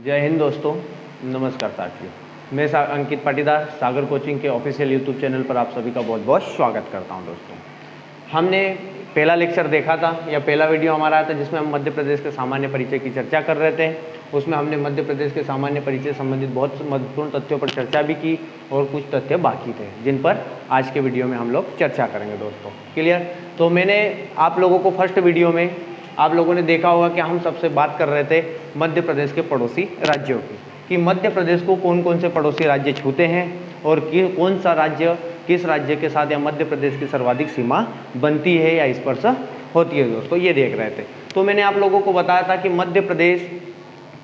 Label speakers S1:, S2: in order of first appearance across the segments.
S1: जय हिंद दोस्तों, नमस्कार साथियों। मैं अंकित पाटीदार सागर कोचिंग के ऑफिशियल यूट्यूब चैनल पर आप सभी का बहुत बहुत स्वागत करता हूं। दोस्तों, हमने पहला लेक्चर देखा था या पहला वीडियो हमारा आया था जिसमें हम मध्य प्रदेश के सामान्य परिचय की चर्चा कर रहे थे। उसमें हमने मध्य प्रदेश के सामान्य परिचय संबंधित बहुत महत्वपूर्ण तथ्यों पर चर्चा भी की और कुछ तथ्य बाकी थे जिन पर आज के वीडियो में हम लोग चर्चा करेंगे। दोस्तों क्लियर? तो मैंने आप लोगों को फर्स्ट वीडियो में आप लोगों ने देखा होगा कि हम सबसे बात कर रहे थे मध्य प्रदेश के पड़ोसी राज्यों की, कि मध्य प्रदेश को कौन कौन से पड़ोसी राज्य छूते हैं और कौन सा राज्य किस राज्य के साथ या मध्य प्रदेश की सर्वाधिक सीमा बनती है या स्पर्श होती है। दोस्तों ये देख रहे थे। तो मैंने आप लोगों को बताया था कि मध्य प्रदेश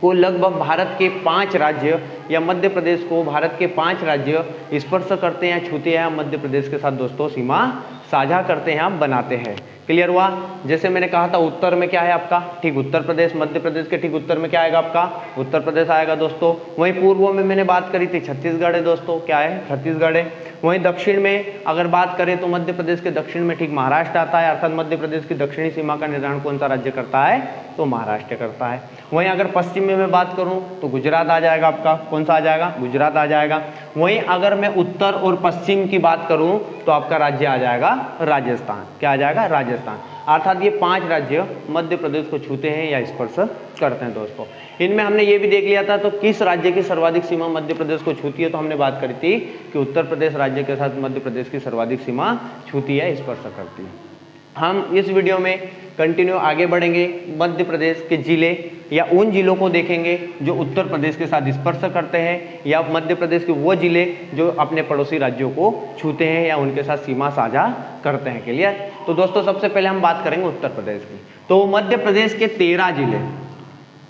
S1: को लगभग भारत के 5 राज्य या मध्य प्रदेश को भारत के 5 राज्य स्पर्श करते हैं, छूते हैं, मध्य प्रदेश के साथ दोस्तों सीमा साझा करते हैं, हम बनाते हैं। क्लियर हुआ? जैसे मैंने कहा था उत्तर में क्या है आपका, ठीक उत्तर प्रदेश, मध्य प्रदेश के ठीक उत्तर में क्या आएगा आपका, उत्तर प्रदेश आएगा दोस्तों। वहीं पूर्व में मैंने बात करी थी छत्तीसगढ़ है दोस्तों, क्या है, छत्तीसगढ़ है। वहीं दक्षिण में अगर बात करें तो मध्य प्रदेश के दक्षिण में ठीक महाराष्ट्र आता है, अर्थात मध्य प्रदेश की दक्षिणी सीमा का निर्धारण कौन सा राज्य करता है, तो महाराष्ट्र करता है। वहीं अगर पश्चिम में मैं बात करूं तो गुजरात आ जाएगा आपका, कौन सा आ जाएगा, गुजरात आ जाएगा। वहीं अगर मैं उत्तर और पश्चिम की बात करूं तो आपका राज्य आ जाएगा राजस्थान, क्या आ जाएगा, राजस्थान। अर्थात ये 5 राज्य मध्य प्रदेश को छूते हैं या स्पर्श करते हैं। दोस्तों इनमें हमने ये भी देख लिया था, तो किस राज्य की सर्वाधिक सीमा मध्य प्रदेश को छूती है, तो हमने बात करी थी कि उत्तर प्रदेश राज्य के साथ मध्य प्रदेश की सर्वाधिक सीमा छूती है, स्पर्श करती है। हम इस वीडियो में कंटिन्यू आगे बढ़ेंगे, मध्य प्रदेश के जिले या उन जिलों को देखेंगे जो उत्तर प्रदेश के साथ स्पर्श करते हैं या मध्य प्रदेश के वो जिले जो अपने पड़ोसी राज्यों को छूते हैं या उनके साथ सीमा साझा करते हैं। क्लियर? तो दोस्तों सबसे पहले हम बात करेंगे उत्तर प्रदेश की। तो मध्य प्रदेश के 13 जिले,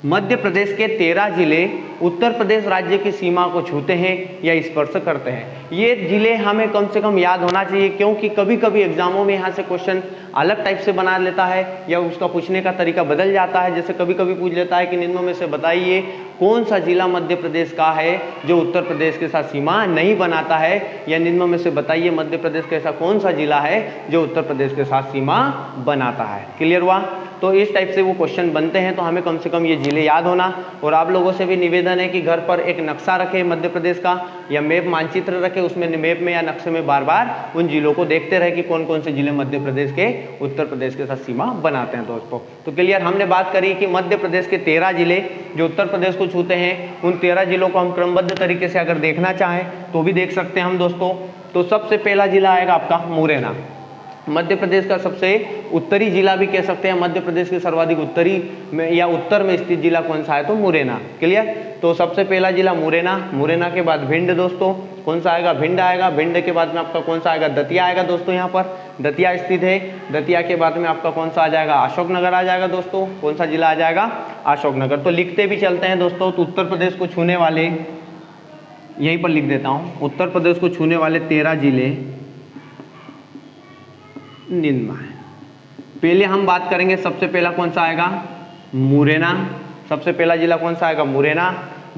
S1: मध्य प्रदेश के 13 जिले उत्तर प्रदेश राज्य की सीमा को छूते हैं या स्पर्श करते हैं। ये जिले हमें कम से कम याद होना चाहिए, क्योंकि कभी कभी एग्जामों में यहाँ से क्वेश्चन अलग टाइप से बना लेता है या उसका पूछने का तरीका बदल जाता है। जैसे कभी कभी पूछ लेता है कि निम्नों में से बताइए कौन सा जिला मध्य प्रदेश का है जो उत्तर प्रदेश के साथ सीमा नहीं बनाता है, या निम्नों में से बताइए मध्य प्रदेश का ऐसा कौन सा जिला है जो उत्तर प्रदेश के साथ सीमा बनाता है। क्लियर हुआ? तो इस टाइप से वो क्वेश्चन बनते हैं, तो हमें कम से कम ये जिले याद होना। और आप लोगों से भी निवेदन है कि घर पर एक नक्शा रखें मध्य प्रदेश का या मैप मानचित्र रखें, उसमें मैप में या नक्शे में बार बार उन जिलों को देखते रहे कि कौन कौन से जिले मध्य प्रदेश के उत्तर प्रदेश के साथ सीमा बनाते हैं। दोस्तों तो क्लियर, हमने बात करी कि मध्य प्रदेश के 13 जिले जो उत्तर प्रदेश को छूते हैं, उन 13 जिलों को हम क्रमबद्ध तरीके से अगर देखना चाहें तो भी देख सकते हैं हम दोस्तों। तो सबसे पहला जिला आएगा आपका मुरैना, मध्य प्रदेश का सबसे उत्तरी जिला भी कह सकते हैं। मध्य प्रदेश के सर्वाधिक उत्तरी में या उत्तर में स्थित जिला कौन सा है, तो मुरैना। क्लियर? तो सबसे पहला जिला मुरैना, मुरैना के बाद भिंड दोस्तों, कौन सा आएगा, भिंड आएगा। भिंड के बाद में आपका कौन सा आएगा, दतिया आएगा दोस्तों, यहाँ पर दतिया स्थित है। दतिया के बाद में आपका कौन सा आ जाएगा, अशोकनगर आ जाएगा दोस्तों, कौन सा जिला आ जाएगा, अशोकनगर। तो लिखते भी चलते हैं दोस्तों। तो उत्तर प्रदेश को छूने वाले, यहीं पर लिख देता हूँ, उत्तर प्रदेश को छूने वाले 13 जिले निम्न है। पहले हम बात करेंगे, सबसे पहला कौन सा आएगा, मुरैना। सबसे पहला जिला कौन सा आएगा, मुरैना।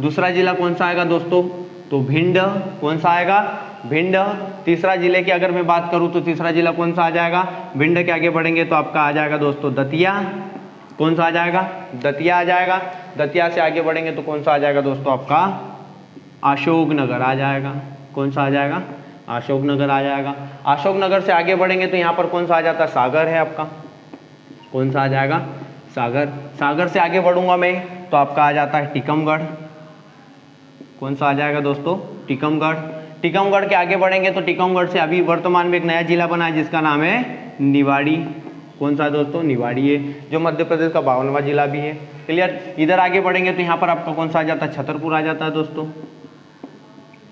S1: दूसरा जिला कौन सा आएगा दोस्तों, तो भिंड, कौन सा आएगा, भिंड। तीसरा जिले की अगर मैं बात करूं तो तीसरा जिला कौन सा आ जाएगा, भिंड के आगे बढ़ेंगे तो आपका आ जाएगा दोस्तों दतिया, कौन सा आ जाएगा, दतिया आ जाएगा। दतिया से आगे बढ़ेंगे तो कौन सा आ जाएगा दोस्तों, आपका अशोकनगर आ जाएगा, कौन सा आ जाएगा, अशोकनगर आ जाएगा। अशोकनगर से आगे बढ़ेंगे तो यहाँ पर कौन सा आ जाता है, सागर है आपका, कौन सा आ जाएगा, सागर। सागर से आगे बढ़ूंगा मैं तो आपका आ जाता है टीकमगढ़, कौन सा आ जाएगा दोस्तों, टीकमगढ़। टीकमगढ़ के आगे बढ़ेंगे तो टीकमगढ़ से अभी वर्तमान में एक नया जिला बना है जिसका नाम है निवाड़ी, कौन सा दोस्तों, निवाड़ी है, जो मध्य प्रदेश का 52वां जिला भी है। क्लियर? इधर आगे बढ़ेंगे तो यहाँ पर आपका कौन सा आ जाता है, छतरपुर आ जाता है दोस्तों,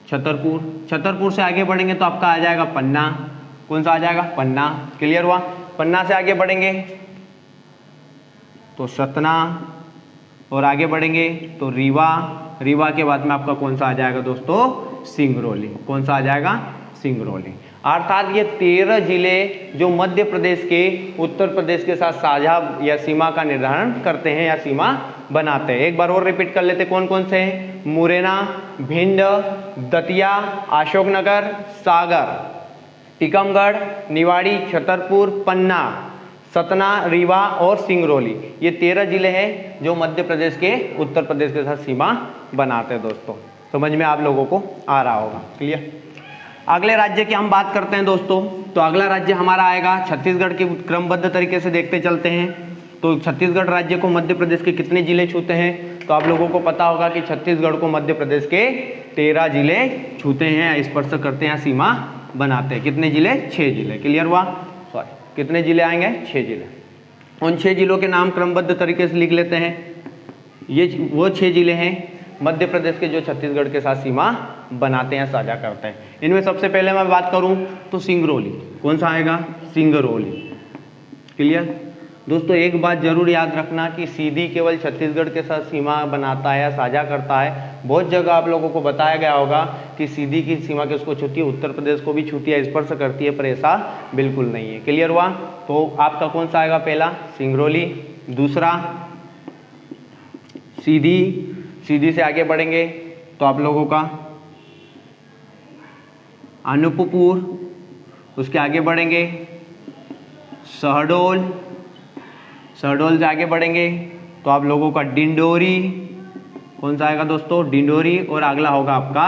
S1: छतरपुर। छतरपुर से आगे बढ़ेंगे तो आपका आ जाएगा पन्ना, कौन सा आ जाएगा, पन्ना। क्लियर हुआ? पन्ना से आगे बढ़ेंगे तो सतना, और आगे बढ़ेंगे तो रीवा। रीवा के बाद में आपका कौन सा आ जाएगा दोस्तों, सिंगरौली, कौन सा आ जाएगा, सिंगरौली। अर्थात ये 13 जिले जो मध्य प्रदेश के उत्तर प्रदेश के साथ साझा या सीमा का निर्धारण करते हैं या सीमा बनाते हैं। एक बार और रिपीट कर लेते, कौन कौन से हैं, मुरैना, भिंड, दतिया, अशोकनगर, सागर, टीकमगढ़, निवाड़ी, छतरपुर, पन्ना, सतना, रीवा और सिंगरौली, ये 13 जिले हैं जो मध्य प्रदेश के उत्तर प्रदेश के साथ सीमा बनाते हैं दोस्तों। समझ में आप लोगों को आ रहा होगा, क्लियर। अगले राज्य की हम बात करते हैं दोस्तों, तो अगला राज्य हमारा आएगा छत्तीसगढ़ के क्रमबद्ध तरीके से देखते चलते हैं। तो छत्तीसगढ़ राज्य को मध्य प्रदेश के कितने जिले छूते हैं, तो आप लोगों को पता होगा कि छत्तीसगढ़ को मध्य प्रदेश के 13 जिले छूते हैं, स्पर्श करते हैं, सीमा बनाते हैं। कितने जिले? 6 जिले, क्लियर हुआ। सॉरी, कितने जिले आएंगे? 6 जिले। उन 6 जिलों के नाम क्रमबद्ध तरीके से लिख लेते हैं। ये वो 6 जिले हैं मध्य प्रदेश के जो छत्तीसगढ़ के साथ सीमा बनाते हैं, साझा करते हैं। इनमें सबसे पहले मैं बात करूं तो सिंगरौली, कौन सा आएगा? सिंगरौली, क्लियर। दोस्तों एक बात जरूर याद रखना कि सीधी केवल छत्तीसगढ़ के साथ सीमा बनाता है या साझा करता है। बहुत जगह आप लोगों को बताया गया होगा कि सीधी की सीमा किसको छूती है? उत्तर प्रदेश को भी छूती है, स्पर्श करती है, पर ऐसा बिल्कुल नहीं है, क्लियर हुआ। तो आपका कौन सा आएगा? पहला सिंगरौली, दूसरा सीधी, सीधी से आगे बढ़ेंगे तो आप लोगों का अनूपपुर, उसके आगे बढ़ेंगे शहडोल, शहडोल से आगे बढ़ेंगे तो आप लोगों का डिंडोरी, कौन सा आएगा दोस्तों? डिंडोरी, और अगला होगा आपका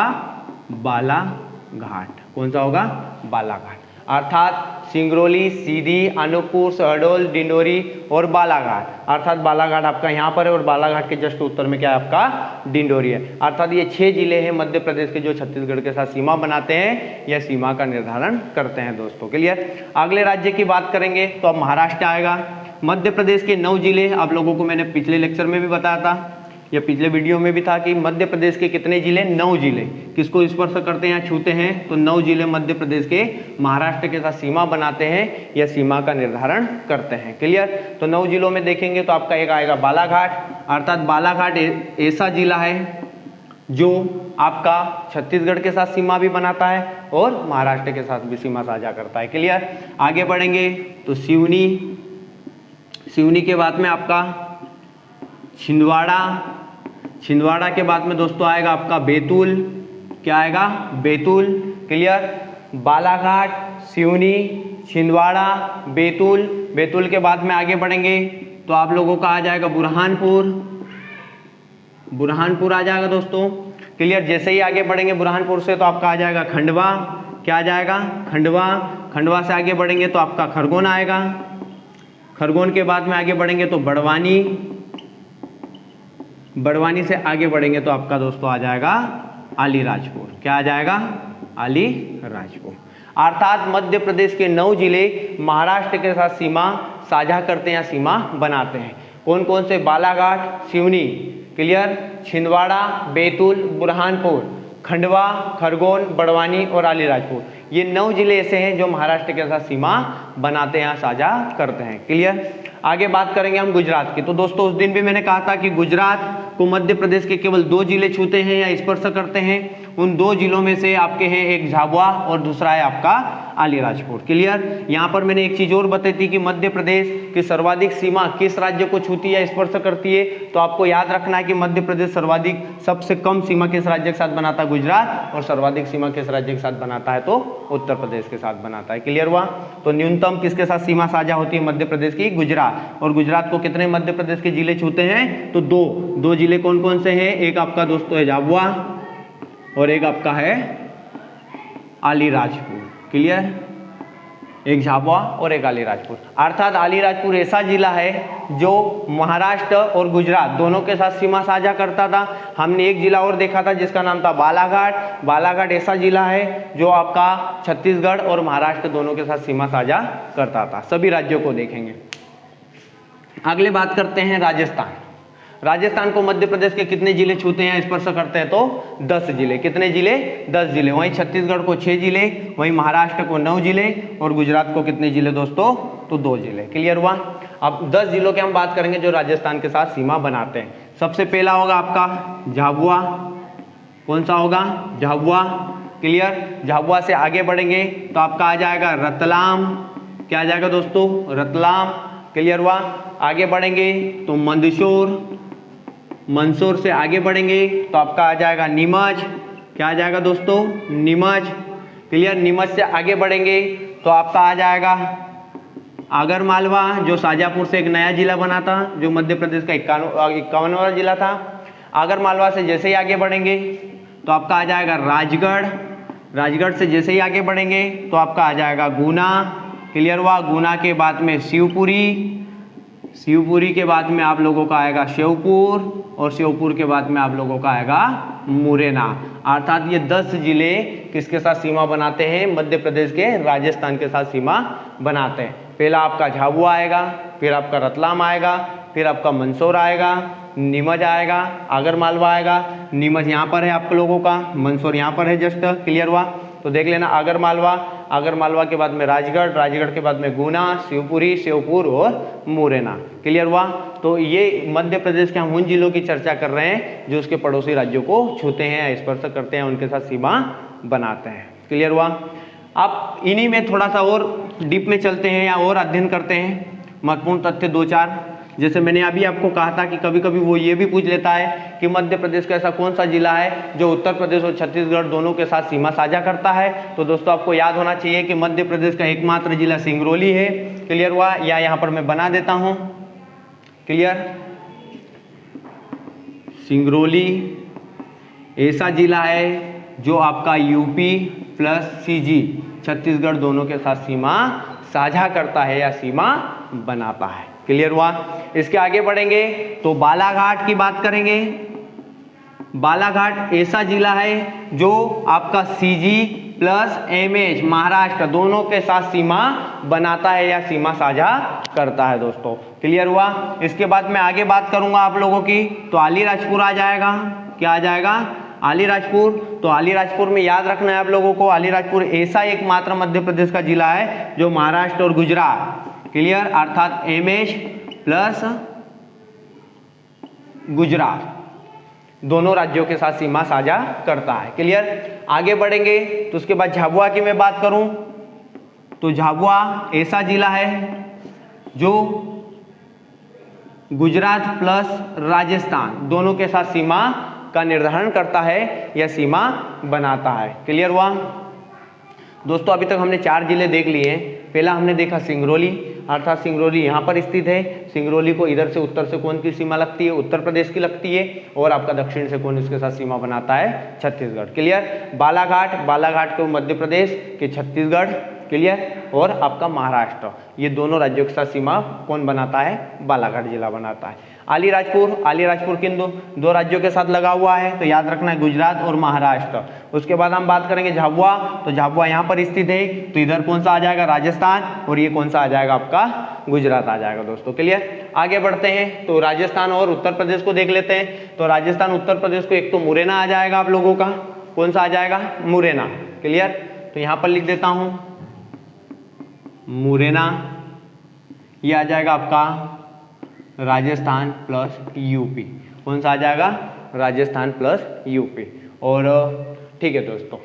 S1: बालाघाट। कौन सा होगा? बालाघाट। अर्थात सिंगरौली, सीधी, अनूपपुर, शहडोल, डिंडोरी और बालाघाट। अर्थात बालाघाट आपका यहाँ पर है और बालाघाट के जस्ट उत्तर में क्या है? आपका डिंडोरी है। अर्थात ये 6 जिले हैं मध्य प्रदेश के जो छत्तीसगढ़ के साथ सीमा बनाते हैं या सीमा का निर्धारण करते हैं दोस्तों, क्लियर। अगले राज्य की बात करेंगे तो अब महाराष्ट्र आएगा। मध्य प्रदेश के 9 जिले, आप लोगों को मैंने पिछले लेक्चर में भी बताया था या पिछले वीडियो में भी था कि मध्य प्रदेश के कितने जिले? 9 जिले किसको स्पर्श करते हैं, छूते हैं? तो 9 जिले मध्य प्रदेश के महाराष्ट्र के साथ सीमा बनाते हैं या सीमा का निर्धारण करते हैं, क्लियर। तो 9 जिलों में देखेंगे तो आपका एक आएगा बालाघाट। अर्थात बालाघाट ऐसा जिला है जो आपका छत्तीसगढ़ के साथ सीमा भी बनाता है और महाराष्ट्र के साथ भी सीमा साझा करता है, क्लियर। आगे बढ़ेंगे तो सिवनी, सिवनी के बाद में आपका छिंदवाड़ा, छिंदवाड़ा के बाद में दोस्तों आएगा आपका बैतूल, क्या आएगा? बैतूल, क्लियर। बालाघाट, सिवनी, छिंदवाड़ा, बैतूल, बैतूल के बाद में आगे बढ़ेंगे तो आप लोगों का आ जाएगा बुरहानपुर, बुरहानपुर आ जाएगा दोस्तों, क्लियर। जैसे ही आगे बढ़ेंगे बुरहानपुर से तो आपका आ जाएगा खंडवा, क्या आ जाएगा? खंडवा। खंडवा से आगे बढ़ेंगे तो आपका खरगोन आएगा, खरगोन के बाद में आगे बढ़ेंगे तो बड़वानी, बड़वानी से आगे बढ़ेंगे तो आपका दोस्तों आ जाएगा अलीराजपुर, क्या आ जाएगा? अलीराजपुर। अर्थात मध्य प्रदेश के 9 जिले महाराष्ट्र के साथ सीमा साझा करते हैं या सीमा बनाते हैं। कौन कौन से? बालाघाट, सिवनी, क्लियर, छिंदवाड़ा, बैतूल, बुरहानपुर, खंडवा, खरगोन, बड़वानी और अलीराजपुर। ये 9 जिले ऐसे हैं जो महाराष्ट्र के साथ सीमा बनाते हैं, साझा करते हैं, क्लियर। आगे बात करेंगे हम गुजरात की। तो दोस्तों उस दिन भी मैंने कहा था कि गुजरात को मध्य प्रदेश के केवल 2 जिले छूते हैं या स्पर्श करते हैं। उन 2 जिलों में से आपके हैं एक झाबुआ और दूसरा है आपका अलीराजपुर, क्लियर। यहाँ पर मैंने एक चीज और बताई थी कि मध्य प्रदेश की सर्वाधिक सीमा किस राज्य को छूती है, स्पर्श करती है? तो आपको याद रखना है कि मध्य प्रदेश सर्वाधिक, सबसे कम सीमा किस राज्य के साथ बनाता है? गुजरात। और सर्वाधिक सीमा किस राज्य के साथ बनाता है? तो उत्तर प्रदेश के साथ बनाता है, क्लियर हुआ। तो न्यूनतम किसके साथ सीमा साझा होती है मध्य प्रदेश की? गुजरात। और गुजरात को कितने मध्य प्रदेश के जिले छूते हैं? तो 2 जिले कौन कौन से हैं? एक आपका दोस्तों है झाबुआ और एक आपका है अलीराजपुर, क्लियर। एक झाबुआ और एक अलीराजपुर। अर्थात अलीराजपुर ऐसा जिला है जो महाराष्ट्र और गुजरात दोनों के साथ सीमा साझा करता था। हमने एक जिला और देखा था जिसका नाम था बालाघाट। बालाघाट ऐसा जिला है जो आपका छत्तीसगढ़ और महाराष्ट्र दोनों के साथ सीमा साझा करता था। सभी राज्यों को देखेंगे। अगले बात करते हैं राजस्थान। राजस्थान को मध्य प्रदेश के कितने जिले छूते हैं, स्पर्श करते हैं? तो 10 जिले। कितने जिले? 10 जिले। वहीं छत्तीसगढ़ को 6 जिले, वहीं महाराष्ट्र को 9 जिले और गुजरात को कितने जिले दोस्तों? तो 2 जिले, क्लियर हुआ। अब 10 जिलों की हम बात करेंगे जो राजस्थान के साथ सीमा बनाते हैं। सबसे पहला होगा आपका झाबुआ। कौन सा होगा? झाबुआ, क्लियर। झाबुआ से आगे बढ़ेंगे तो आपका आ जाएगा रतलाम, क्या आ जाएगा दोस्तों? रतलाम, क्लियर हुआ। आगे बढ़ेंगे तो मंदसौर, मंदसौर से आगे बढ़ेंगे तो आपका आ जाएगा नीमच, क्या आ जाएगा दोस्तों? नीमच, क्लियर। नीमच से आगे बढ़ेंगे तो आपका आ जाएगा आगर मालवा जो शाजापुर से एक नया जिला बना था, जो मध्य प्रदेश का 51वां जिला था। आगर मालवा से जैसे ही आगे बढ़ेंगे तो आपका आ जाएगा राजगढ़। राजगढ़ से जैसे ही आगे बढ़ेंगे तो आपका आ जाएगा गुना। क्लियर हुआ। गुना के बाद में शिवपुरी, शिवपुरी के बाद में आप लोगों का आएगा श्योपुर, और श्योपुर के बाद में आप लोगों का आएगा मुरैना। अर्थात ये 10 जिले किसके साथ सीमा बनाते हैं? मध्य प्रदेश के राजस्थान के साथ सीमा बनाते हैं। पहला आपका झाबुआ आएगा, फिर आपका रतलाम आएगा, फिर आपका मंदसौर आएगा, नीमच आएगा, आगर मालवा आएगा। नीमच यहाँ पर है आप लोगों का, मंदसौर यहाँ पर है जस्ट। क्लियर हुआ। तो देख लेना आगर मालवा, आगर मालवा के बाद में राजगढ़, राजगढ़ के बाद में गुना, शिवपुरी, श्योपुर और मुरैना। क्लियर हुआ। तो ये मध्य प्रदेश के हम उन जिलों की चर्चा कर रहे हैं जो उसके पड़ोसी राज्यों को छूते हैं, स्पर्श करते हैं, उनके साथ सीमा बनाते हैं। क्लियर हुआ। अब इन्हीं में थोड़ा सा और डीप में चलते हैं या और अध्ययन करते हैं। महत्वपूर्ण तथ्य 2-4, जैसे मैंने अभी आपको कहा था कि कभी कभी वो ये भी पूछ लेता है कि मध्य प्रदेश का ऐसा कौन सा जिला है जो उत्तर प्रदेश और छत्तीसगढ़ दोनों के साथ सीमा साझा करता है। तो दोस्तों आपको याद होना चाहिए कि मध्य प्रदेश का एकमात्र जिला सिंगरौली है। क्लियर हुआ। या यहाँ पर मैं बना देता हूँ। क्लियर। सिंगरौली ऐसा जिला है जो आपका यूपी प्लस सीजी छत्तीसगढ़ दोनों के साथ सीमा साझा करता है या सीमा बनाता है। क्लियर हुआ। इसके आगे बढ़ेंगे तो बालाघाट की बात करेंगे। बालाघाट ऐसा जिला है जो आपका सीजी प्लस एमएच महाराष्ट्र दोनों के साथ सीमा बनाता है या सीमा साझा करता है दोस्तों। क्लियर हुआ। इसके बाद मैं आगे बात करूंगा आप लोगों की, तो अलीराजपुर आ जाएगा। क्या आ जाएगा? अलीराजपुर। तो अलीराजपुर में याद रखना है आप लोगों को, अलीराजपुर ऐसा एकमात्र मध्य प्रदेश का जिला है जो महाराष्ट्र और गुजरात, क्लियर, अर्थात एमएच प्लस गुजरात दोनों राज्यों के साथ सीमा साझा करता है। क्लियर। आगे बढ़ेंगे तो उसके बाद झाबुआ की मैं बात करूं तो झाबुआ ऐसा जिला है जो गुजरात प्लस राजस्थान दोनों के साथ सीमा का निर्धारण करता है या सीमा बनाता है। क्लियर हुआ। दोस्तों अभी तक हमने 4 जिले देख लिए हैं। पहला हमने देखा सिंगरौली, अर्थात सिंगरौली यहाँ पर स्थित है। सिंगरौली को इधर से उत्तर से कौन की सीमा लगती है? उत्तर प्रदेश की लगती है। और आपका दक्षिण से कौन इसके साथ सीमा बनाता है? छत्तीसगढ़। क्लियर। बालाघाट, बालाघाट को मध्य प्रदेश के छत्तीसगढ़, क्लियर, और आपका महाराष्ट्र, ये दोनों राज्यों के साथ सीमा कौन बनाता है? बालाघाट जिला बनाता है। अलीराजपुर, अलीराजपुर किन दो राज्यों के साथ लगा हुआ है? तो याद रखना है गुजरात और महाराष्ट्र। उसके बाद हम बात करेंगे झाबुआ, तो झाबुआ यहाँ पर स्थित है, तो इधर कौन सा आ जाएगा? राजस्थान, और ये कौन सा आ जाएगा? आपका गुजरात आ जाएगा दोस्तों। क्लियर। आगे बढ़ते हैं तो राजस्थान और उत्तर प्रदेश को देख लेते हैं। तो राजस्थान उत्तर प्रदेश को एक तो मुरैना आ जाएगा आप लोगों का, कौन सा आ जाएगा? मुरैना। क्लियर। तो यहाँ पर लिख देता हूँ मुरैना, ये आ जाएगा आपका राजस्थान प्लस यूपी। कौन सा आ जाएगा? Rajasthan plus UP. और ठीक है दोस्तों,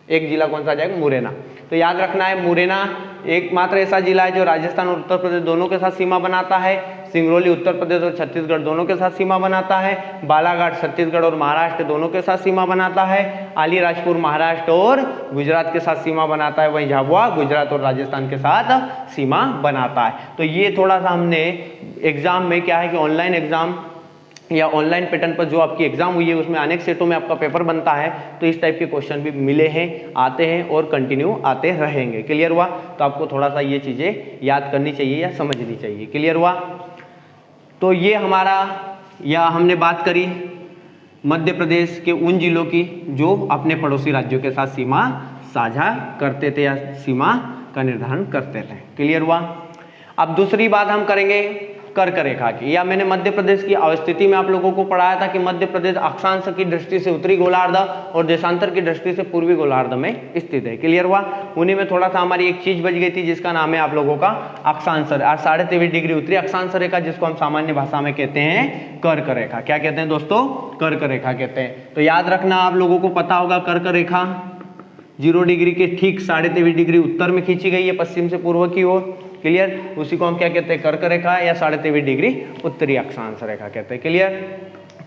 S1: एक जिला कौन सा आ जाएगा? मुरैना। तो याद रखना है मुरैना एकमात्र ऐसा जिला है जो राजस्थान और उत्तर प्रदेश दोनों के साथ सीमा बनाता है। सिंगरौली उत्तर प्रदेश और छत्तीसगढ़ दोनों के साथ सीमा बनाता है। बालाघाट छत्तीसगढ़ और महाराष्ट्र दोनों के साथ सीमा बनाता है। अलीराजपुर महाराष्ट्र और गुजरात के साथ सीमा बनाता है। वहीं झाबुआ गुजरात और राजस्थान के साथ सीमा बनाता है। तो ये थोड़ा सा हमने एग्जाम में क्या है कि ऑनलाइन एग्जाम या ऑनलाइन पैटर्न पर जो आपकी एग्जाम हुई है उसमें अनेक सेटों में आपका पेपर बनता है, तो इस टाइप के क्वेश्चन भी मिले हैं, आते हैं और कंटिन्यू आते रहेंगे। क्लियर हुआ। तो आपको थोड़ा सा ये चीजें याद करनी चाहिए या समझनी चाहिए। क्लियर हुआ। तो ये हमारा, या हमने बात करी मध्य प्रदेश के उन जिलों की जो अपने पड़ोसी राज्यों के साथ सीमा साझा करते थे या सीमा का निर्धारण करते थे। क्लियर हुआ। अब दूसरी बात हम करेंगे कर्क रेखा की, या मैंने मध्य प्रदेश की अवस्थिति में आप लोगों को पढ़ाया था कि मध्य प्रदेश अक्षांश की दृष्टि से उत्तरी गोलार्ध और देशांतर की दृष्टि से पूर्वी गोलार्ध में स्थित है। क्लियर हुआ। उन्हीं में थोड़ा सा हमारी एक चीज बच गई थी जिसका नाम है आप लोगों का अक्षांश 23.5 डिग्री उत्तरी अक्षांश रेखा, जिसको हम सामान्य भाषा में कहते हैं कर्क रेखा। क्या कहते हैं दोस्तों? कर्क रेखा कहते हैं। तो याद रखना, आप लोगों को पता होगा कर्क रेखा 0 डिग्री के ठीक 23.5 डिग्री उत्तर में खींची गई है, पश्चिम से पूर्व की ओर। क्लियर। उसी को हम क्या कहते हैं? कर्क रेखा या 23.5 डिग्री उत्तरी अक्षांश रेखा कहते हैं। क्लियर।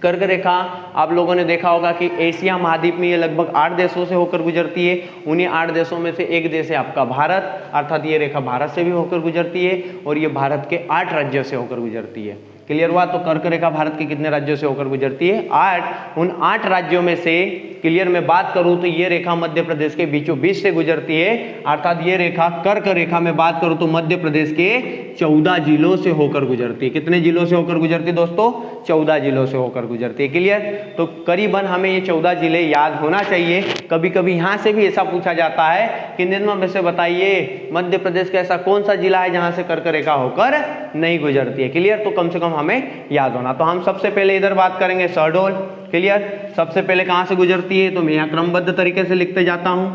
S1: कर्क रेखा आप लोगों ने देखा होगा कि एशिया महाद्वीप में ये लगभग 8 देशों से होकर गुजरती है। उन्हीं 8 देशों में से एक देश है आपका भारत, अर्थात ये रेखा भारत से भी होकर गुजरती है और ये भारत के 8 राज्यों से होकर गुजरती है। क्लियर हुआ? तो कर्क रेखा भारत के कितने राज्यों से होकर गुजरती है? 8। उन 8 राज्यों में से क्लियर मैं बात करूं तो ये रेखा मध्य प्रदेश के बीचों बीच से गुजरती है, अर्थात ये रेखा कर्क रेखा में बात करूं तो मध्य प्रदेश के 14 जिलों से होकर गुजरती है। कितने जिलों से होकर गुजरती है दोस्तों? 14 जिलों से होकर गुजरती है। क्लियर? तो करीबन हमें ये 14 जिले याद होना चाहिए। कभी कभी यहाँ से भी ऐसा पूछा जाता है कि निम्न में से बताइए मध्य प्रदेश का ऐसा कौन सा जिला है जहां से कर्क रेखा होकर नहीं गुजरती है। क्लियर? तो कम से कम हमें याद होना। तो हम सबसे पहले इधर बात करेंगे शहडोल। क्लियर? सबसे पहले कहां से गुजरती है? तो मैं यहाँ क्रमबद्ध तरीके से लिखते जाता हूं,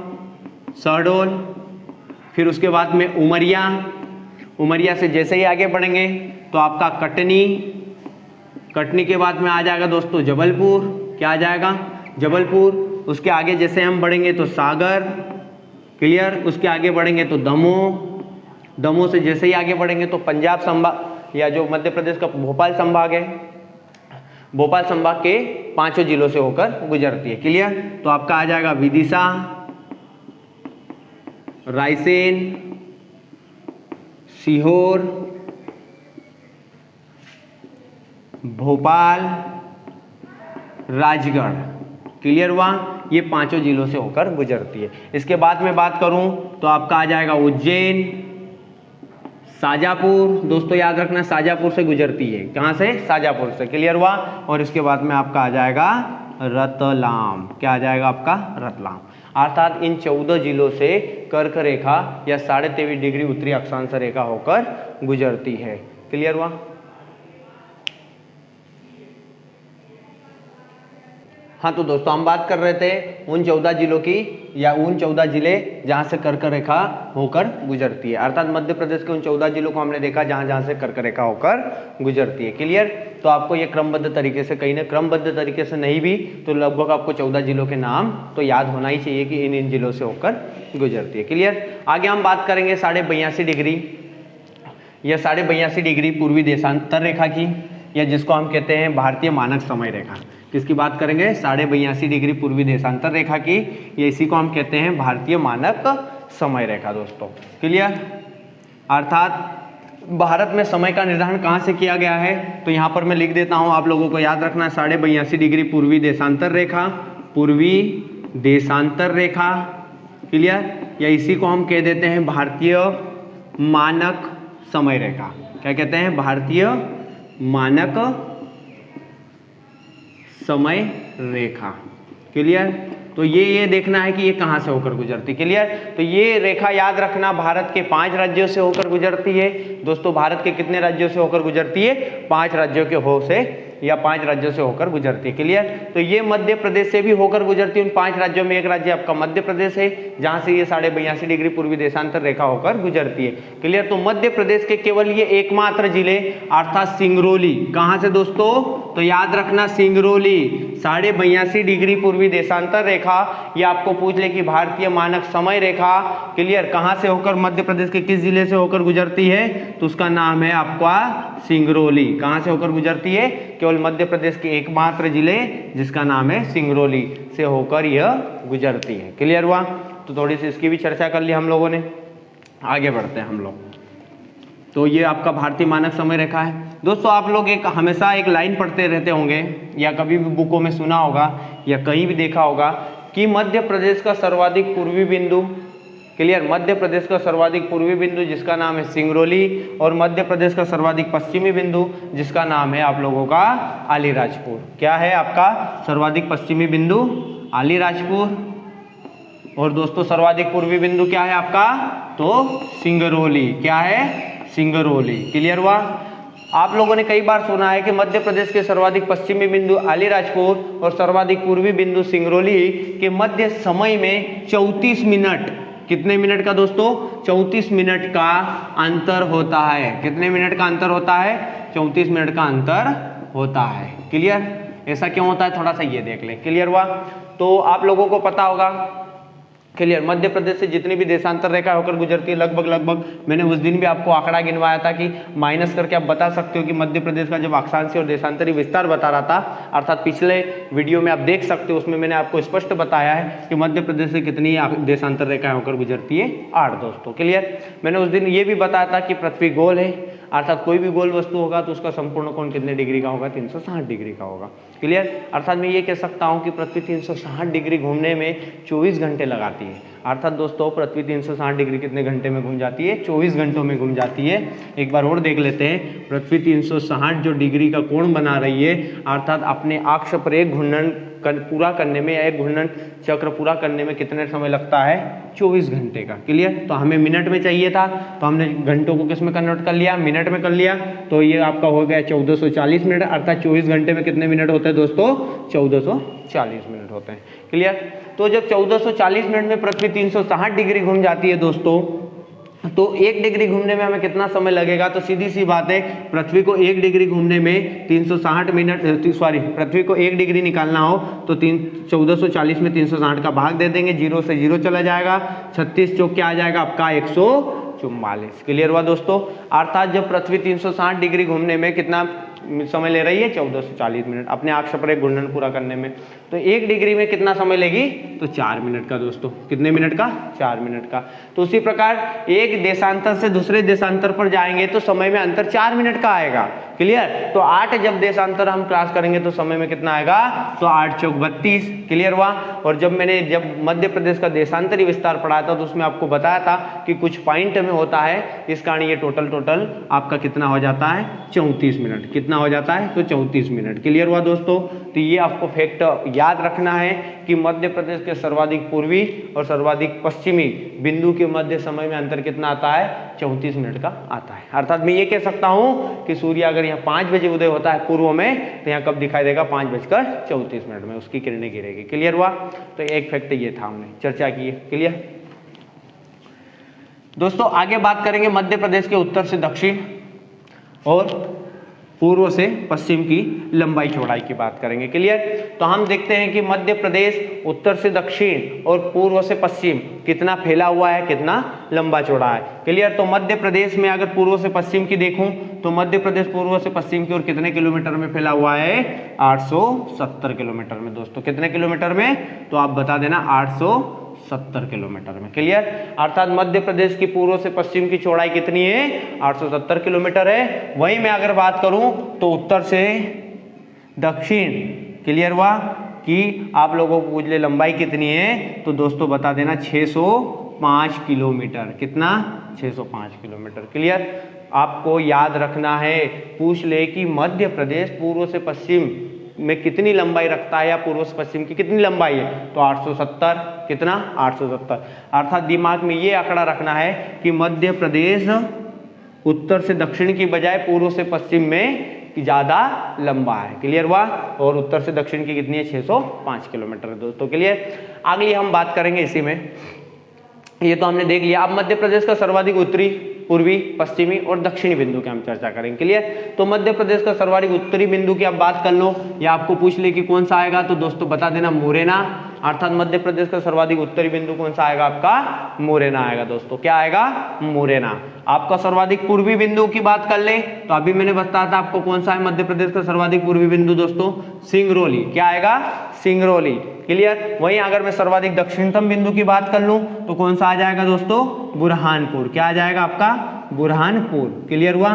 S1: शहडोल, फिर उसके बाद में उमरिया, उमरिया से जैसे ही आगे बढ़ेंगे तो आपका कटनी, कटनी के बाद में आ जाएगा दोस्तों जबलपुर। क्या आ जाएगा? जबलपुर। उसके आगे जैसे हम बढ़ेंगे तो सागर। क्लियर? उसके आगे बढ़ेंगे तो दमोह, दमोह से जैसे ही आगे बढ़ेंगे तो पंजाब संभाग या जो मध्य प्रदेश का भोपाल संभाग है, भोपाल संभाग के 5 जिलों से होकर गुजरती है। क्लियर? तो आपका आ जाएगा विदिशा, रायसेन, सीहोर, भोपाल, राजगढ़। क्लियर हुआ? ये 5 जिलों से होकर गुजरती है। इसके बाद में बात करूं तो आपका आ जाएगा उज्जैन, शाजापुर। दोस्तों याद रखना शाजापुर से गुजरती है। कहां से? शाजापुर से। क्लियर हुआ? और इसके बाद में आपका आ जाएगा रतलाम। क्या आ जाएगा आपका? रतलाम। अर्थात इन 14 जिलों से कर्क रेखा या 23.5 डिग्री उत्तरी अक्षांश रेखा होकर गुजरती है। क्लियर हुआ? हाँ, तो दोस्तों हम बात कर रहे थे उन 14 जिलों की या उन 14 जिले जहां से कर्क रेखा होकर गुजरती है, अर्थात मध्य प्रदेश के उन 14 जिलों को हमने देखा जहां जहां से कर्क रेखा होकर गुजरती है। क्लियर? तो आपको ये क्रमबद्ध तरीके से, कहीं ना क्रमबद्ध तरीके से नहीं भी तो लगभग आपको 14 जिलों के नाम तो याद होना ही चाहिए कि इन जिलों से होकर गुजरती है। क्लियर? आगे हम बात करेंगे 82.5 डिग्री या 82.5 डिग्री पूर्वी देशांतर रेखा की, या जिसको हम कहते हैं भारतीय मानक समय रेखा। किसकी बात करेंगे? 82.5 डिग्री पूर्वी देशांतर रेखा की, या इसी को हम कहते हैं भारतीय मानक समय रेखा दोस्तों। क्लियर? अर्थात भारत में समय का निर्धारण कहाँ से किया गया है? तो यहाँ पर मैं लिख देता हूँ, आप लोगों को याद रखना है 82.5 डिग्री पूर्वी देशांतर रेखा, पूर्वी देशांतर रेखा। क्लियर? या इसी को हम कह देते हैं भारतीय मानक समय रेखा। क्या कहते हैं? भारतीय मानक समय रेखा। क्लियर? तो ये देखना है कि ये कहां से होकर गुजरती। क्लियर? तो ये रेखा याद रखना भारत के 5 राज्यों से होकर गुजरती है। दोस्तों भारत के कितने राज्यों से होकर गुजरती है? 5 राज्यों के हो से या 5 राज्यों से होकर गुजरती है। क्लियर? तो ये मध्य प्रदेश से भी होकर गुजरती है। उन 5 राज्यों में एक राज्य आपका मध्य प्रदेश है जहां से ये 82.5 डिग्री पूर्वी देशांतर रेखा होकर गुजरती है। क्लियर? तो मध्य प्रदेश के केवल ये एकमात्र जिले अर्थात सिंगरौली, कहां से दोस्तों? तो याद रखना सिंगरौली 82.5 डिग्री पूर्वी देशांतर रेखा, ये आपको पूछ ले कि भारतीय मानक समय रेखा। क्लियर? कहां से होकर मध्य प्रदेश के किस जिले से होकर गुजरती है? तो उसका नाम है आपका सिंगरौली। कहां से होकर गुजरती है? केवल मध्य प्रदेश के एकमात्र जिले जिसका नाम है सिंगरौली से होकर यह गुजरती है। क्लियर हुआ? तो थोड़ी सी इसकी भी चर्चा कर ली हम लोगों ने। आगे बढ़ते हैं हम लोग। तो ये आपका भारतीय मानक समय रेखा है। दोस्तों आप लोग हमेशा एक लाइन पढ़ते रहते होंगे या कभी भी बुकों में सुना होगा या कहीं भी देखा होगा कि मध्य प्रदेश का सर्वाधिक पूर्वी बिंदु, क्लियर, मध्य प्रदेश का सर्वाधिक पूर्वी बिंदु जिसका नाम है सिंगरौली, और मध्य प्रदेश का सर्वाधिक पश्चिमी बिंदु जिसका नाम है आप लोगों का अलीराजपुर। क्या है आपका सर्वाधिक पश्चिमी बिंदु? अलीराजपुर। और दोस्तों सर्वाधिक पूर्वी बिंदु क्या है आपका? तो सिंगरौली। क्या है? सिंगरौली। क्लियर हुआ? आप लोगों ने कई बार सुना है कि मध्य प्रदेश के सर्वाधिक पश्चिमी बिंदु अलीराजपुर और सर्वाधिक पूर्वी बिंदु सिंगरौली के मध्य समय में 34 मिनट, कितने मिनट का दोस्तों? 34 मिनट का अंतर होता है। कितने मिनट का अंतर होता है? 34 मिनट का अंतर होता है। क्लियर? ऐसा क्यों होता है थोड़ा सा ये देख लें। क्लियर हुआ? तो आप लोगों को पता होगा क्लियर। मध्य प्रदेश से जितनी भी देशांतर रेखा होकर गुजरती है लगभग मैंने उस दिन भी आपको आंकड़ा गिनवाया था कि माइनस करके आप बता सकते हो कि मध्य प्रदेश का जब अक्षांशीय और देशांतरी विस्तार बता रहा था, अर्थात पिछले वीडियो में आप देख सकते हो, उसमें मैंने आपको स्पष्ट बताया है कि मध्य प्रदेश से कितनी देशांतर रेखाएं होकर गुजरती है, 8 दोस्तों। क्लियर। मैंने उस दिन ये भी बताया था कि पृथ्वी गोल है, अर्थात कोई भी गोल वस्तु होगा तो उसका संपूर्ण कोण कितने डिग्री का होगा, 360 डिग्री का होगा। क्लियर। अर्थात मैं ये कह सकता हूँ कि पृथ्वी 360 डिग्री घूमने में 24 घंटे लगाती है। अर्थात दोस्तों पृथ्वी 360 डिग्री कितने घंटे में घूम जाती है, 24 घंटों में घूम जाती है। एक बार और देख लेते हैं, पृथ्वी 360 जो डिग्री का कोण बना रही है, अर्थात अपने अक्ष पर एक घूर्णन पूरा करने में या एक घूर्णन चक्र पूरा करने में कितने समय लगता है, 24 घंटे का। क्लियर। तो हमें मिनट में चाहिए था तो हमने घंटों को किस में कन्वर्ट कर लिया, मिनट में कर लिया, तो ये आपका हो गया 1440 मिनट। अर्थात 24 घंटे में कितने मिनट होते हैं दोस्तों, 1440 मिनट होते हैं। क्लियर। तो जब 1440 मिनट में पृथ्वी 360 डिग्री घूम जाती है दोस्तों, तो 1 डिग्री घूमने में हमें कितना समय लगेगा, तो सीधी सी बात है, पृथ्वी को 1 डिग्री घूमने में 360 मिनट, पृथ्वी को 1 डिग्री निकालना हो तो 1440 में 360 का भाग दे देंगे, 0 से 0 चला जाएगा, 36 चौक क्या आ जाएगा आपका 144। क्लियर हुआ दोस्तों। अर्थात जब पृथ्वी 360 डिग्री घूमने में कितना समय ले रही है, 1440 मिनट अपने अक्ष पर एक घूर्णन पूरा करने में, तो 1 डिग्री में कितना समय लेगी, तो 4 मिनट का दोस्तों। कितने मिनट का, 4 मिनट का। तो उसी प्रकार एक देशांतर से दूसरे देशांतर पर जाएंगे तो समय में अंतर 4 मिनट का आएगा। क्लियर। तो 8 जब देशांतर हम क्रॉस करेंगे तो समय में कितना आएगा, तो 8 चौक 32। क्लियर हुआ। और जब मध्य प्रदेश का देशांतरी विस्तार पढ़ाया था तो उसमें आपको बताया था कि कुछ पॉइंट में होता है, इस कारण ये टोटल आपका कितना हो जाता है, 34 मिनट। कितना हो जाता है, तो 34 मिनट। क्लियर हुआ दोस्तों। तो ये आपको फैक्ट याद रखना है कि मध्य प्रदेश के सर्वाधिक पूर्वी और सर्वाधिक पश्चिमी बिंदु के मध्य समय में अंतर कितना आता है, 34 मिनट का आता है। अर्थात मैं ये कह सकता हूं कि सूर्य अगर यहाँ 5 बजे उदय होता है पूर्व में, तो यहाँ कब दिखाई देगा, 5:34 में उसकी किरणें गिरेगी। क्लियर हुआ। तो एक फैक्ट ये था, हमने चर्चा की है। क्लियर दोस्तों। आगे बात करेंगे मध्य प्रदेश के उत्तर से दक्षिण और पूर्व से पश्चिम की लंबाई चौड़ाई की बात करेंगे। क्लियर। तो हम देखते हैं कि मध्य प्रदेश उत्तर से दक्षिण और पूर्व से पश्चिम कितना फैला हुआ है, कितना लंबा चौड़ा है। क्लियर। तो मध्य प्रदेश में अगर पूर्व से पश्चिम की देखूं तो मध्य प्रदेश पूर्व से पश्चिम की ओर कितने किलोमीटर में फैला हुआ है, 870 किलोमीटर में दोस्तों। कितने किलोमीटर में, तो आप बता देना, 870 किलोमीटर में। क्लियर। अर्थात मध्य प्रदेश की पूर्व से पश्चिम की चौड़ाई कितनी है, 870 किलोमीटर है। वहीं मैं अगर बात करूं तो उत्तर से दक्षिण, क्लियर हुआ, कि आप लोगों को पूछ ले लंबाई कितनी है, तो दोस्तों बता देना 605 किलोमीटर। कितना, 605 किलोमीटर। क्लियर। आपको याद रखना है, पूछ ले कि मध्य प्रदेश पूर्व से पश्चिम में कितनी लंबाई रखता है या पूर्व से पश्चिम की कितनी लंबाई है, तो 870। कितना, 870। अर्थात दिमाग में ये आंकड़ा रखना है कि मध्य प्रदेश उत्तर से दक्षिण की बजाय पूर्व से पश्चिम में ज्यादा लंबा है। क्लियर हुआ। और उत्तर से दक्षिण की कितनी है, 605 किलोमीटर है दोस्तों। क्लियर। अगली हम बात करेंगे इसी में, ये तो हमने देख लिया। अब मध्य प्रदेश का सर्वाधिक उत्तरी, पूर्वी, पश्चिमी और दक्षिणी बिंदु की हम चर्चा करेंगे। क्लियर। तो मध्य प्रदेश का सर्वाधिक उत्तरी बिंदु की आप बात कर लो या आपको पूछ ले कि कौन सा आएगा, तो दोस्तों बता देना मुरैना। अर्थात मध्य प्रदेश का सर्वाधिक उत्तरी बिंदु कौन सा आएगा, आपका मुरैना आएगा दोस्तों। क्या आएगा, मुरैना। आपका सर्वाधिक पूर्वी बिंदु की बात कर ले तो अभी मैंने बताया था आपको कौन सा है मध्य प्रदेश का सर्वाधिक पूर्वी बिंदु दोस्तों, सिंगरौली। क्या आएगा, सिंगरौली। क्लियर। वहीं अगर मैं सर्वाधिक दक्षिणतम बिंदु की बात कर लूं तो कौन सा आ जाएगा दोस्तों, बुरहानपुर। क्या आ जाएगा आपका, बुरहानपुर। क्लियर हुआ।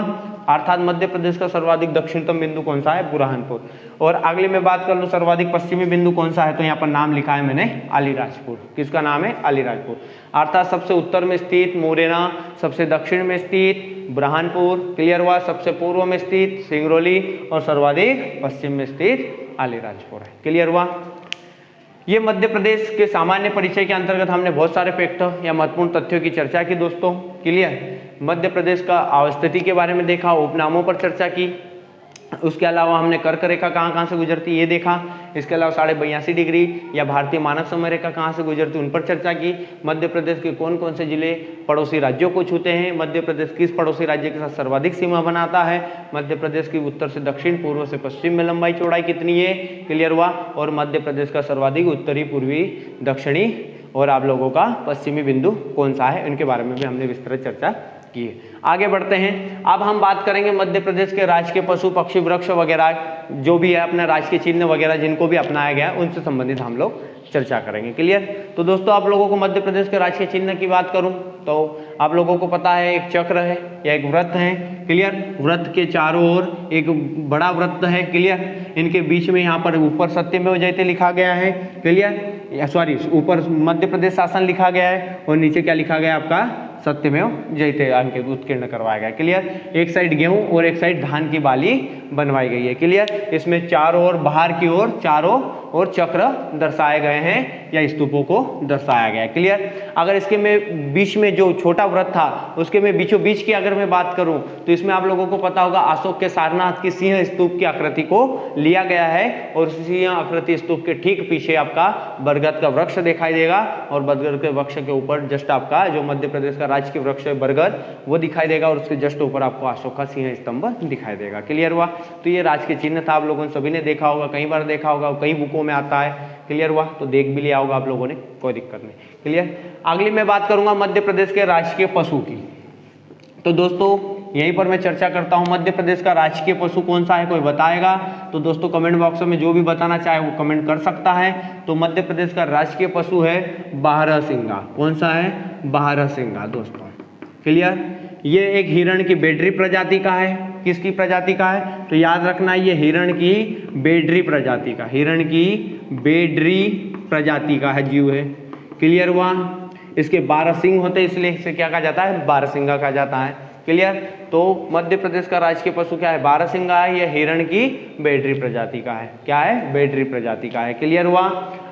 S1: अर्थात मध्य प्रदेश का सर्वाधिक दक्षिणतम बिंदु कौन सा है, बुरहानपुर। और अगले में बात कर लूं सर्वाधिक पश्चिमी बिंदु कौन सा है, तो यहाँ पर नाम लिखा है मैंने, अलीराजपुर। किसका नाम है, अलीराजपुर। अर्थात सबसे उत्तर में स्थित मुरैना, सबसे दक्षिण में स्थित बुरहानपुर। क्लियर हुआ। सबसे पूर्व में स्थित सिंगरौली और सर्वाधिक पश्चिम में स्थित अलीराजपुर है। क्लियर हुआ। ये मध्य प्रदेश के सामान्य परिचय के अंतर्गत हमने बहुत सारे फैक्ट या महत्वपूर्ण तथ्यों की चर्चा की दोस्तों। क्लियर। मध्य प्रदेश का अवस्थिति के बारे में देखा, उपनामों पर चर्चा की, उसके अलावा हमने कर्क रेखा कहाँ से गुजरती है ये देखा, इसके अलावा 82.5 डिग्री या भारतीय मानक समय रेखा कहाँ से गुजरती है उन पर चर्चा की। मध्य प्रदेश के कौन कौन से जिले पड़ोसी राज्यों को छूते हैं, मध्य प्रदेश किस पड़ोसी राज्य के साथ सर्वाधिक सीमा बनाता है, मध्य प्रदेश की उत्तर से दक्षिण, पूर्व से पश्चिम में लंबाई चौड़ाई कितनी है। क्लियर हुआ। और मध्य प्रदेश का सर्वाधिक उत्तरी, पूर्वी, दक्षिणी और आप लोगों का पश्चिमी बिंदु कौन सा है, इनके बारे में भी हमने विस्तृत चर्चा की है। आगे बढ़ते हैं। अब हम बात करेंगे मध्य प्रदेश के राज्य के पशु पक्षी वृक्ष वगैरह जो भी है अपना राज्य के चिन्ह वगैरह जिनको भी अपनाया गया है उनसे संबंधित हम लोग चर्चा करेंगे। क्लियर। तो दोस्तों आप लोगों को मध्य प्रदेश के राज्य के चिन्ह की बात करूं तो आप लोगों को पता है एक चक्र है या एक वृत्त है। क्लियर। वृत्त के चारों ओर एक बड़ा वृत्त है। क्लियर। इनके बीच में यहाँ पर ऊपर सत्यमेव जयते लिखा गया है। क्लियर। सॉरी, ऊपर मध्य प्रदेश शासन लिखा गया है और नीचे क्या लिखा गया आपका सत्यमेव जयते अंकित उत्कीर्ण करवाया गया। क्लियर। एक साइड गेहूं और एक साइड धान की बाली बनवाई गई है। क्लियर। इसमें चारों ओर बाहर की ओर चारों और चक्र दर्शाए गए हैं या स्तूपों को दर्शाया गया है। क्लियर। अगर इसके में बीच में जो छोटा व्रत था उसके में बीचों बीच की अगर मैं बात करूं तो इसमें आप लोगों को पता होगा अशोक के सारनाथ की सिंह स्तूप की आकृति को लिया गया है और सिंह आकृति स्तूप के ठीक पीछे आपका बरगद का वृक्ष दिखाई देगा और बरगद के वृक्ष के ऊपर जस्ट आपका जो मध्य प्रदेश का राज्य के वृक्ष है बरगद वो दिखाई देगा और उसके जस्ट ऊपर आपको अशोक का सिंह स्तंभ दिखाई देगा। क्लियर हुआ। तो ये राज्य के चिन्ह था, आप लोगों ने सभी ने देखा होगा, कई बार देखा होगा, कई बुकों में आता है। क्लियर हुआ। तो देख भी लिया होगा आप लोगों ने, कोई दिक्कत नहीं। क्लियर। अगली मैं बात करूंगा मध्य प्रदेश के राजकीय पशु की। तो दोस्तों यहीं पर मैं चर्चा करता हूं मध्य प्रदेश का राजकीय पशु कौन सा है, कोई बताएगा तो दोस्तों कमेंट बॉक्स में जो भी बताना चाहे वो कमेंट कर सकता है। तो मध्य प्रदेश का राजकीय पशु है बारहसिंगा। कौन सा है? बारहसिंगा दोस्तों। क्लियर। ये एक हिरण की बेडरी प्रजाति का है। किसकी प्रजाति का है? तो याद रखना ये हिरण की बेडरी प्रजाति का, हिरण की बेडरी प्रजाति का है जीव है। क्लियर हुआ। इसके 12 सिंग होते हैं इसलिए इसे क्या कहा जाता है? बारहसिंगा कहा जाता है। क्लियर। तो मध्य प्रदेश का राजकीय पशु क्या है? बारहसिंगा है। यह हिरण की बेडरी प्रजाति का है। क्या है? बेडरी प्रजाति का है। क्लियर हुआ।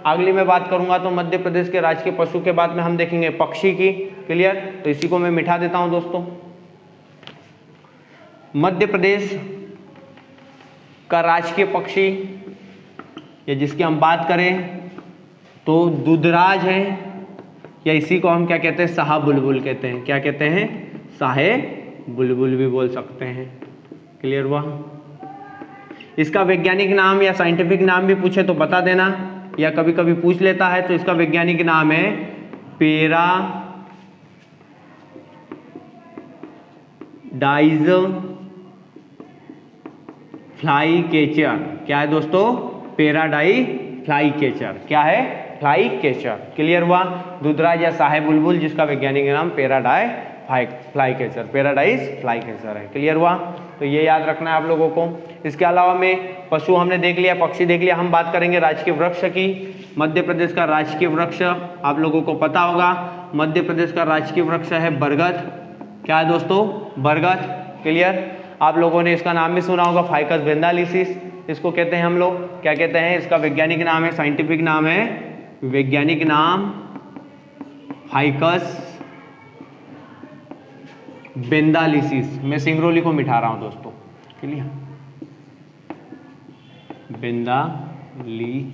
S1: अगली मैं बात करूंगा तो मध्य प्रदेश के राजकीय पशु के बाद में हम देखेंगे पक्षी की। क्लियर। तो इसी को मैं मिटा देता हूं दोस्तों। मध्य प्रदेश का राजकीय पक्षी या जिसकी हम बात करें तो दूधराज है या इसी को हम क्या कहते हैं? शाह बुलबुल कहते हैं। क्या कहते हैं? शाहे बुलबुल भी बोल सकते हैं। क्लियर हुआ। इसका वैज्ञानिक नाम या साइंटिफिक नाम भी पूछे तो बता देना या कभी कभी पूछ लेता है तो इसका वैज्ञानिक नाम है पैराडाइज फ्लाई कैचर। क्या है दोस्तों? Paradise fly catcher. क्या है? Fly catcher. क्लियर हुआ। दूधराज या शाहे बुलबुल जिसका वैज्ञानिक नाम paradise fly catcher, paradise fly catcher है। क्लियर हुआ। तो ये याद रखना है आप लोगों को। इसके अलावा में पशु हमने देख लिया, पक्षी देख लिया। हम बात करेंगे राजकीय वृक्ष की। मध्य प्रदेश का राजकीय वृक्ष आप लोगों को पता होगा, मध्य प्रदेश का राजकीय वृक्ष है बरगद। क्या है दोस्तों? बरगद। क्लियर। आप लोगों ने इसका नाम भी सुना होगा फाइकस बेंडालिसिस, इसको कहते हैं हम लोग। क्या कहते हैं? इसका वैज्ञानिक नाम है, साइंटिफिक नाम है, वैज्ञानिक नाम फाइकस बेंडालिसिस। मैं सिंगरोली को मिटा रहा हूं दोस्तों। क्लियर। बेंडालिसिस।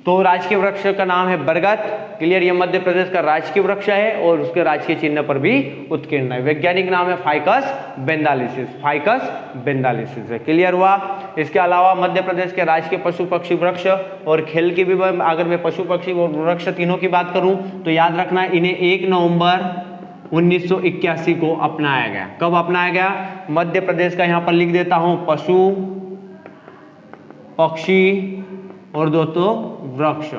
S1: तो राजकीय वृक्ष का नाम है बरगद। क्लियर। ये मध्य प्रदेश का राजकीय वृक्ष है और उसके राजकीय चिन्ह पर भी उत्कीर्ण है। वैज्ञानिक नाम है फाइकस बेंडालिसिस, फाइकस बेंडालिसिस है। क्लियर हुआ। इसके अलावा मध्य प्रदेश के राजकीय पशु पक्षी वृक्ष और खेल की भी अगर मैं पशु पक्षी और वृक्ष तीनों की बात करूं तो याद रखना इन्हें 1 नवंबर 1981 को अपनाया गया। कब अपनाया गया? मध्य प्रदेश का यहां पर लिख देता हूं पशु पक्षी और दोस्तों वृक्ष,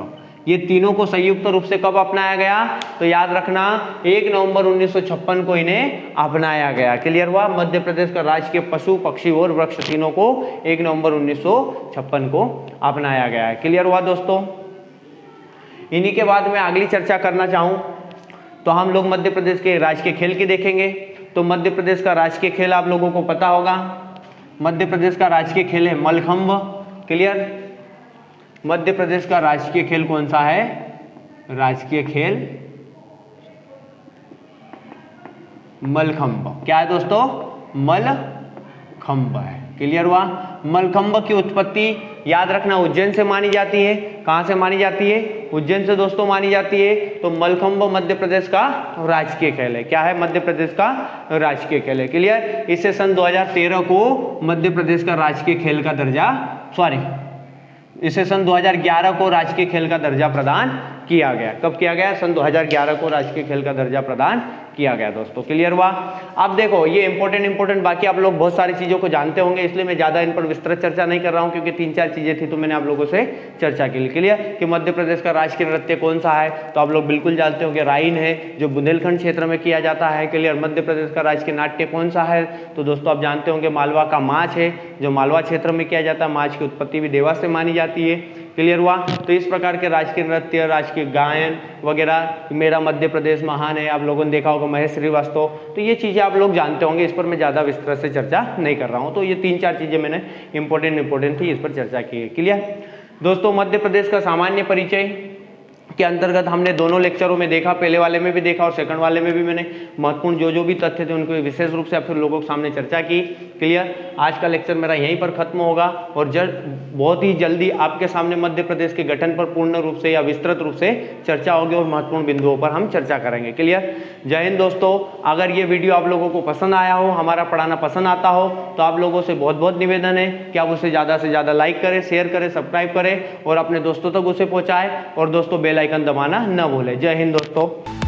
S1: ये तीनों को संयुक्त रूप से कब अपनाया गया? तो याद रखना 1 नवंबर 1956 को इन्हें अपनाया गया। क्लियर हुआ। मध्य प्रदेश का राजकीय पशु पक्षी और वृक्ष तीनों को 1 नवंबर 1956 को अपनाया गया है। क्लियर हुआ दोस्तों। इन्हीं के बाद मैं अगली चर्चा करना चाहूं तो हम लोग मध्य प्रदेश के राजकीय खेल की देखेंगे। तो मध्य प्रदेश का राजकीय खेल आप लोगों को पता होगा, मध्य प्रदेश का राजकीय खेल है मलखंभ। क्लियर। मध्य प्रदेश का राजकीय खेल कौन सा है? राजकीय खेल मलखंभ। क्या है दोस्तों? मलखंभ है। क्लियर हुआ। मलखंभ की उत्पत्ति याद रखना उज्जैन से मानी जाती है। कहां से मानी जाती है? उज्जैन से दोस्तों मानी जाती है। तो मलखंभ मध्य प्रदेश का राजकीय खेल है। क्या है? मध्य प्रदेश का राजकीय खेल है। क्लियर। इसे सन 2013 को मध्य प्रदेश का राजकीय खेल का दर्जा इसे सन 2011 को राजकीय खेल का दर्जा प्रदान किया गया। कब किया गया? सन 2011 को राजकीय खेल का दर्जा प्रदान किया गया दोस्तों। क्लियर हुआ? अब देखो ये इंपॉर्टेंट बाकी आप लोग बहुत सारी चीज़ों को जानते होंगे, इसलिए मैं ज़्यादा इन पर विस्तृत चर्चा नहीं कर रहा हूँ, क्योंकि 3-4 चीज़ें थी तो मैंने आप लोगों से चर्चा की। क्लियर कि मध्य प्रदेश का राष्ट्रीय नृत्य कौन सा है? तो आप लोग बिल्कुल जानते होंगे राइन है, जो बुंदेलखंड क्षेत्र में किया जाता है। क्लियर? मध्य प्रदेश का राजकीय नाट्य कौन सा है? तो दोस्तों आप जानते होंगे मालवा का माछ है, जो मालवा क्षेत्र में किया जाता है। माछ की उत्पत्ति भी देवास से मानी जाती है। क्लियर हुआ? तो इस प्रकार के राजकीय नृत्य, राजकीय गायन वगैरह, मेरा मध्य प्रदेश महान है, आप लोगों ने देखा होगा महेश श्रीवास्तव, तो ये चीज़ें आप लोग जानते होंगे, इस पर मैं ज़्यादा विस्तृत से चर्चा नहीं कर रहा हूँ। तो ये 3-4 चीज़ें मैंने इंपॉर्टेंट थी, इस पर चर्चा की है। क्लियर दोस्तों? मध्य प्रदेश का सामान्य परिचय के अंतर्गत हमने दोनों लेक्चरों में देखा, पहले वाले में भी देखा और सेकंड वाले में भी मैंने महत्वपूर्ण जो भी तथ्य थे उनको विशेष रूप से फिर लोगों के सामने चर्चा की। क्लियर? आज का लेक्चर मेरा यहीं पर खत्म होगा और बहुत ही जल्दी आपके सामने मध्य प्रदेश के गठन पर पूर्ण रूप से या विस्तृत रूप से चर्चा होगी और महत्वपूर्ण बिंदुओं पर हम चर्चा करेंगे। क्लियर? जय हिंद दोस्तों। अगर ये वीडियो आप लोगों को पसंद आया हो, हमारा पढ़ाना पसंद आता हो, तो आप लोगों से बहुत बहुत निवेदन है कि आप उसे ज़्यादा से ज़्यादा लाइक करें, शेयर करें, सब्सक्राइब करें और अपने दोस्तों तक उसे पहुँचाएं, और दोस्तों बेल आइकन दबाना न भूलें। जय हिंद दोस्तों।